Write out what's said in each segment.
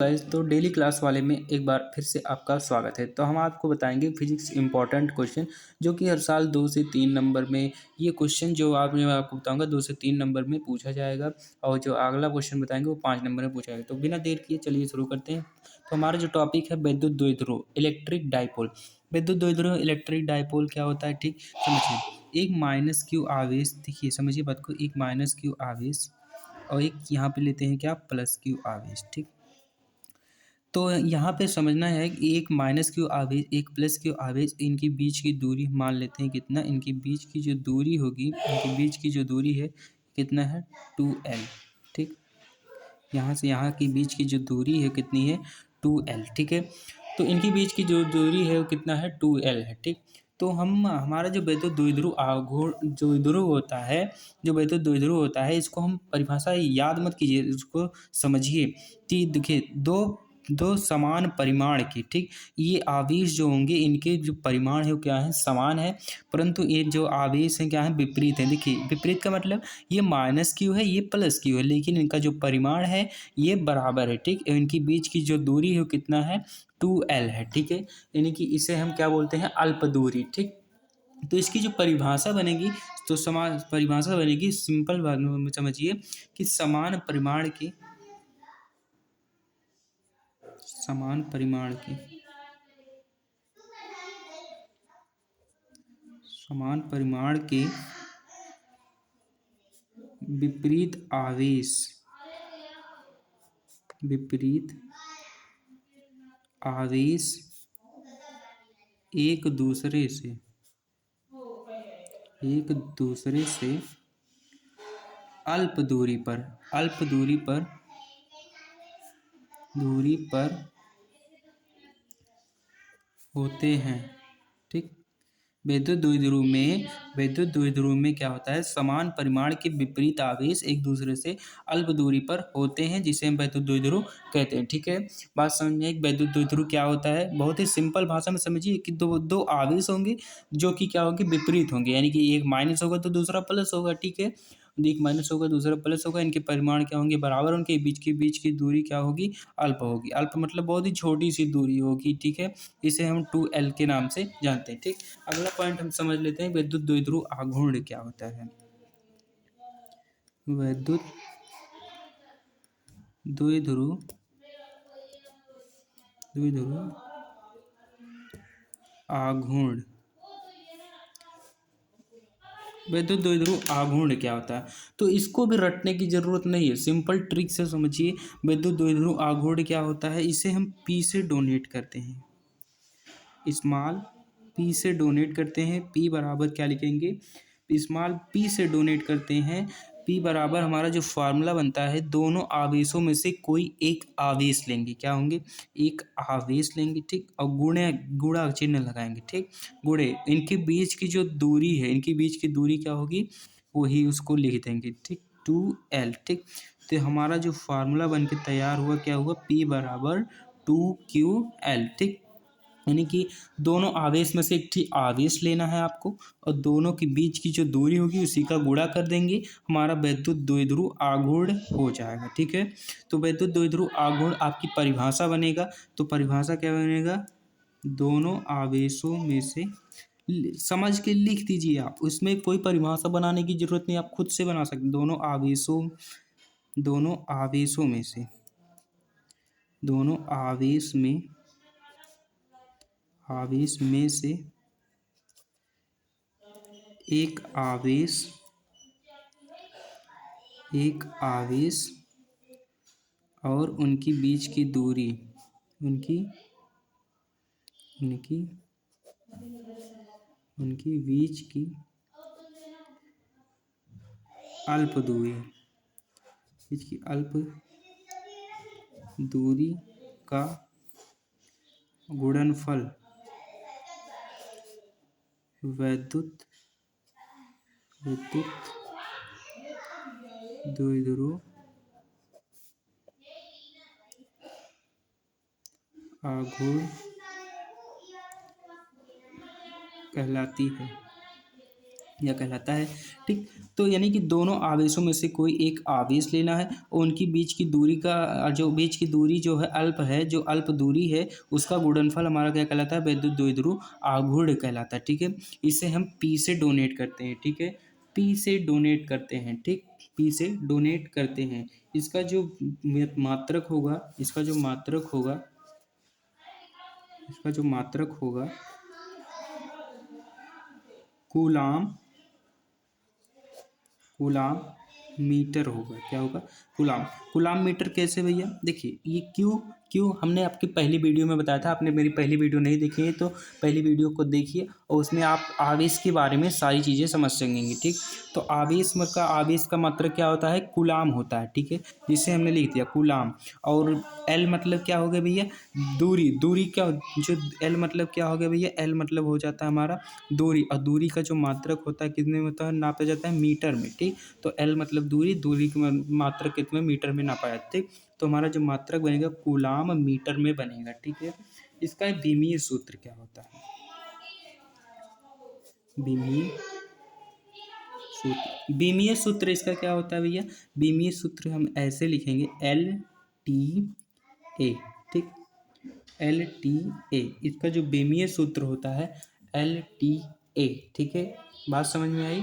Guys, तो daily class वाले में एक बार फिर से आपका स्वागत है। तो हम आपको बताएंगे फिजिक्स इंपॉर्टेंट क्वेश्चन जो कि हर साल 2 से 3 नंबर में ये क्वेश्चन जो मैं आपको बताऊंगा 2 से 3 नंबर में पूछा जाएगा। और जो अगला क्वेश्चन बताएंगे वो 5 नंबर में पूछा जाएगा। तो बिना देर किए चलिए शुरू करते हैं। तो हमारा जो टॉपिक है विद्युत द्विध्रुव इलेक्ट्रिक डाइपोल। विद्युत द्विध्रुव इलेक्ट्रिक डाइपोल क्या होता है, ठीक समझिए। एक माइनस क्यू आवेश, देखिए समझिए बात को, एक माइनस क्यू आवेश और एक यहाँ पे लेते हैं क्या, प्लस क्यू आवेश। ठीक, तो यहाँ पे समझना है कि एक माइनस क्यू आवेश एक प्लस क्यू आवेश, इनके बीच की दूरी मान लेते हैं कितना, इनके बीच की जो दूरी होगी, इनके बीच की जो दूरी है कितना है 2L। ठीक, यहाँ से यहाँ के बीच की जो दूरी है कितनी है 2L। ठीक है, तो इनके बीच की जो दूरी है वो कितना है 2L है। ठीक, तो हम हमारा जो विद्युत द्विध्रुव आघूर्ण जो द्विध्रुव होता है, जो विद्युत द्विध्रुव होता है, इसको हम परिभाषा याद मत कीजिए, इसको समझिए कि देखिए दो दो समान परिमाण की, ठीक, ये आवेश जो होंगे इनके जो परिमाण है वो क्या है, समान है, परंतु ये जो आवेश है क्या है, विपरीत है। देखिए विपरीत का मतलब ये माइनस क्यू है, ये प्लस क्यू है, लेकिन इनका जो परिमाण है ये बराबर है। ठीक, इनके बीच की जो दूरी है वो कितना है 2L है। ठीक है, यानी कि इसे हम क्या बोलते हैं, अल्प दूरी। ठीक, तो इसकी जो परिभाषा बनेगी, तो समान परिभाषा बनेगी, सिंपल बात में समझिए कि समान परिमाण की समान परिमाण के विपरीत आवेश विपरीत आवेश एक दूसरे से अल्प दूरी पर होते हैं। ठीक, विद्युत द्विध्रुव में क्या होता है, समान परिमाण के विपरीत आवेश एक दूसरे से अल्प दूरी पर होते हैं, जिसे हम विद्युत द्विध्रुव कहते हैं। ठीक है, बात समझिए विद्युत द्विध्रुव क्या होता है, बहुत ही सिंपल भाषा में समझिए कि दो दो आवेश होंगे जो कि क्या होंगे, विपरीत होंगे, यानी कि एक माइनस होगा तो दूसरा प्लस होगा। ठीक है, एक माइनस होगा दूसरा प्लस होगा, इनके परिमाण क्या होंगे, बराबर, उनके बीच की दूरी क्या होगी, अल्प होगी। अल्प मतलब बहुत ही छोटी सी दूरी होगी। ठीक है, इसे हम 2L के नाम से जानते हैं। ठीक, अगला पॉइंट हम समझ लेते हैं विद्युत द्विध्रुव आघूर्ण क्या होता है। विद्युत द्विध्रुव आघूर्ण विद्युत द्विध्रुव आघूर्ण क्या होता है, तो इसको भी रटने की जरूरत नहीं है, सिंपल ट्रिक से समझिए। विद्युत द्विध्रुव आघूर्ण क्या होता है, इसे हम P से डोनेट करते हैं, स्मॉल P से डोनेट करते हैं। P बराबर क्या लिखेंगे, स्मॉल P से डोनेट करते हैं। P बराबर हमारा जो फार्मूला बनता है, दोनों आवेशों में से कोई एक आवेश लेंगे, क्या होंगे, एक आवेश लेंगे। ठीक, और गुणा चिन्ह लगाएंगे। ठीक, गुणे, इनके बीच की जो दूरी है, इनके बीच की दूरी क्या होगी, वही उसको लिख देंगे। ठीक, 2L। ठीक, तो हमारा जो फार्मूला बन के तैयार हुआ क्या हुआ, P बराबर 2QL। ठीक, यानी कि दोनों आवेश में से एक ठीक आवेश लेना है आपको, और दोनों के बीच की जो दूरी होगी उसी का गुणा कर देंगे, हमारा विद्युत द्विध्रुव आघूर्ण हो जाएगा। ठीक है, तो विद्युत द्विध्रुव आघूर्ण आपकी परिभाषा बनेगा, तो परिभाषा क्या बनेगा, दोनों आवेशों में से, समझ के लिख दीजिए आप, उसमें कोई परिभाषा बनाने की जरूरत नहीं, आप खुद से बना सकते हैं। दोनों आवेशों में से एक आवेश और उनकी बीच की दूरी, उनकी बीच की अल्प दूरी का गुणनफल विद्युत द्विध्रुव आघूर्ण कहलाती है। यह कहलाता है। ठीक, तो यानी कि दोनों आवेशों में से कोई एक आवेश लेना है और उनकी बीच की दूरी का जो बीच की दूरी जो है अल्प है, जो अल्प दूरी है उसका गुणनफल हमारा क्या कहलाता है, वैद्युत द्विध्रुव आघूर्ण कहलाता है। ठीक है, इसे हम पी से डोनेट करते हैं। ठीक है, पी से डोनेट करते हैं। ठीक, पी से डोनेट करते हैं। इसका जो मात्रक होगा, इसका जो मात्रक होगा कूलाम कूलाम मीटर होगा। क्या होगा, कूलाम। कूलाम मीटर कैसे भैया, देखिए ये क्यों क्यों हमने आपकी पहली वीडियो में बताया था। आपने मेरी पहली वीडियो नहीं देखी है तो पहली वीडियो को देखिए और उसमें आप आवेश के बारे में सारी चीज़ें समझ सकेंगे। ठीक, तो आवेश का मात्रक क्या होता है, कूलाम होता है। ठीक है, जिसे हमने लिख दिया कूलाम। और एल मतलब क्या हो गया भैया, दूरी। दूरी क्या, जो एल मतलब क्या हो गया भैया, एल मतलब हो जाता है हमारा दूरी, और दूरी का जो मात्रक होता है कितने में होता है, नापा जाता है मीटर में। ठीक, तो एल मतलब दूरी, दूरी की मात्रक कितने मीटर में नापा जाता है। ठीक, तो हमारा जो मात्रक बनेगा कूलाम मीटर में बनेगा। ठीक है, इसका विमीय सूत्र क्या होता है, विमीय विमीय सूत्र इसका क्या होता है भैया, विमीय सूत्र हम ऐसे लिखेंगे एल टी ए। ठीक, एल टी ए, इसका जो विमीय सूत्र होता है एल टी ए। ठीक है, बात समझ में आई।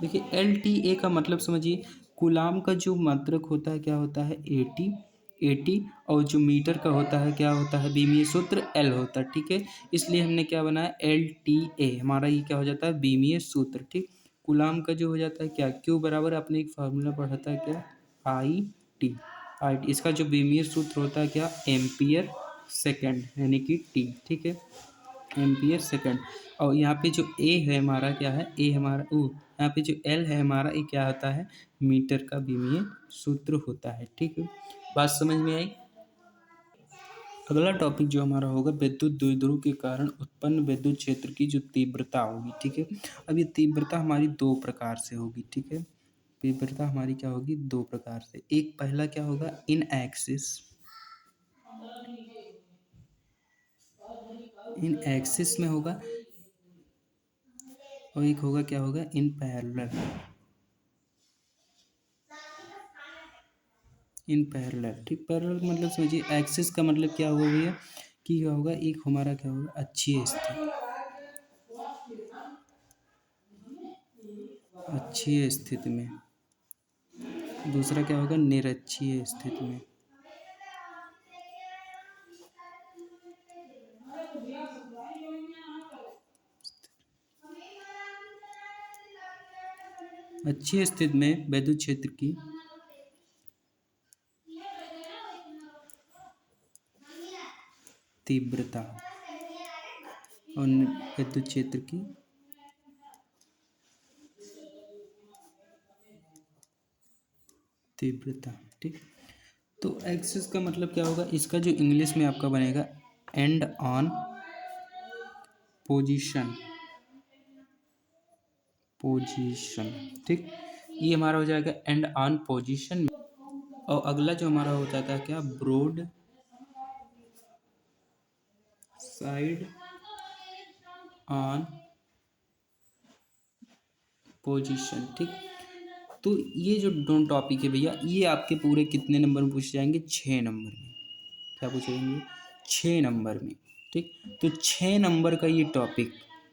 देखिए एल टी ए का मतलब समझिए, कूलाम का जो मात्रक होता है क्या होता है, एटी। एटी, और जो मीटर का होता है क्या होता है, विमीय सूत्र एल होता है। ठीक है, इसलिए हमने क्या बनाया, एल टी ए, हमारा ये क्या हो जाता है, विमीय सूत्र। ठीक, कूलाम का जो हो जाता है क्या, क्यू बराबर आपने एक फार्मूला पढ़ा था क्या, आई टी। आई टी, इसका जो विमीय सूत्र होता है क्या, एम्पियर सेकेंड, यानी कि टी। ठीक है, एम्पियर सेकंड। और यहाँ पे जो ए है हमारा क्या है, ए हमारा यहाँ पे जो एल है हमारा, ये क्या होता है, मीटर का विमीय सूत्र होता है। ठीक है, बात समझ में आई। अगला टॉपिक जो हमारा होगा, विद्युत द्विध्रुव के कारण उत्पन्न विद्युत क्षेत्र की जो तीव्रता होगी। ठीक है, अब ये तीव्रता हमारी दो प्रकार से होगी। ठीक है, तीव्रता हमारी क्या होगी, दो प्रकार से। एक पहला क्या होगा, इन एक्सिस में होगा, और एक होगा क्या होगा, इन पैरेलल। In parallel. ठीक, पैरेलल मतलब समझिए, एक्सिस का मतलब क्या होगा भैया, कि क्या होगा, एक हमारा क्या होगा, अच्छी स्थिति में, दूसरा क्या होगा, निरक्षीय स्थिति में। अच्छी स्थिति में विद्युत क्षेत्र की तीव्रता, और विद्युत क्षेत्र की तीव्रता। ठीक, तो एक्सिस का मतलब क्या होगा, इसका जो इंग्लिश में आपका बनेगा, एंड ऑन पोजीशन। ठीक, ये हमारा हो जाएगा एंड ऑन पोजीशन। और अगला जो हमारा हो जाता है क्या, ब्रॉड साइड ऑन पोजीशन। ठीक, तो ये जो दोनों टॉपिक है भैया, ये आपके पूरे कितने नंबर में पूछे जाएंगे, 6 नंबर में। क्या पूछे जाएंगे, 6 नंबर में। ठीक, तो 6 नंबर का ये टॉपिक,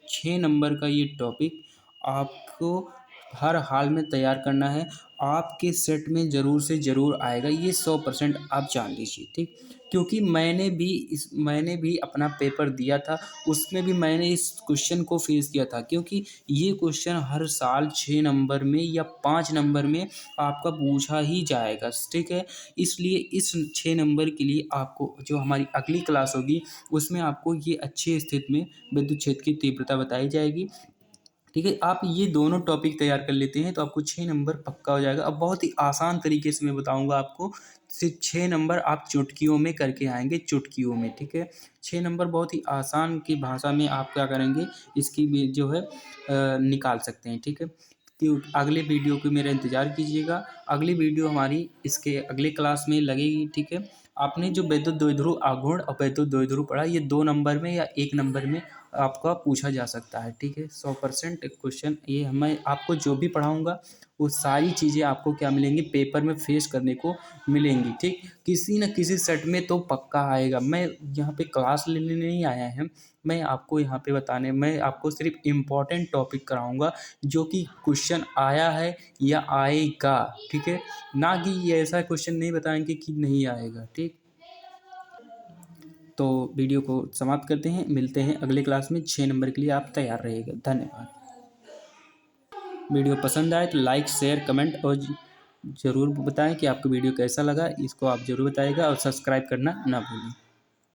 6 नंबर का ये टॉपिक आपको हर हाल में तैयार करना है। आपके सेट में ज़रूर से ज़रूर आएगा, ये 100% आप जान लीजिए। ठीक, क्योंकि मैंने भी अपना पेपर दिया था, उसमें भी मैंने इस क्वेश्चन को फेस किया था। क्योंकि ये क्वेश्चन हर साल 6 नंबर में या 5 नंबर में आपका पूछा ही जाएगा। ठीक है, इसलिए इस 6 नंबर के लिए आपको जो हमारी अगली क्लास होगी उसमें आपको ये अच्छी स्थिति में विद्युत क्षेत्र की तीव्रता बताई जाएगी। ठीक है, आप ये दोनों टॉपिक तैयार कर लेते हैं तो आपको 6 नंबर पक्का हो जाएगा। अब बहुत ही आसान तरीके से मैं बताऊंगा आपको, सिर्फ 6 नंबर आप चुटकियों में करके आएंगे, चुटकियों में। ठीक है, 6 नंबर बहुत ही आसान की भाषा में आप क्या करेंगे, इसकी भी जो है निकाल सकते हैं। ठीक है, कि अगले वीडियो को मेरा इंतज़ार कीजिएगा। अगली वीडियो हमारी इसके अगले क्लास में लगेगी। ठीक है, आपने जो वैद्युत द्विध्रुव आघूर्ण और वैद्युत द्विध्रुव पढ़ा, ये 2 नंबर में या 1 नंबर में आपका पूछा जा सकता है, ठीक है। 100% क्वेश्चन ये मैं आपको जो भी पढ़ाऊँगा वो सारी चीज़ें आपको क्या मिलेंगी, पेपर में फेस करने को मिलेंगी, ठीक। किसी न किसी सेट में तो पक्का आएगा। मैं यहाँ पे क्लास लेने नहीं आया है, मैं आपको यहाँ पे बताने, मैं आपको सिर्फ इम्पोर्टेंट टॉपिक कराऊँगा जो कि क्वेश्चन आया है या आएगा, ठीक है। ना कि ये ऐसा क्वेश्चन नहीं बताएंगे कि नहीं आएगा, ठीक। तो वीडियो को समाप्त करते हैं, मिलते हैं अगले क्लास में। 6 नंबर के लिए आप तैयार रहिएगा। धन्यवाद। वीडियो पसंद आए तो लाइक शेयर कमेंट और ज़रूर बताएं कि आपको वीडियो कैसा लगा। इसको आप ज़रूर बताइएगा और सब्सक्राइब करना ना भूलें।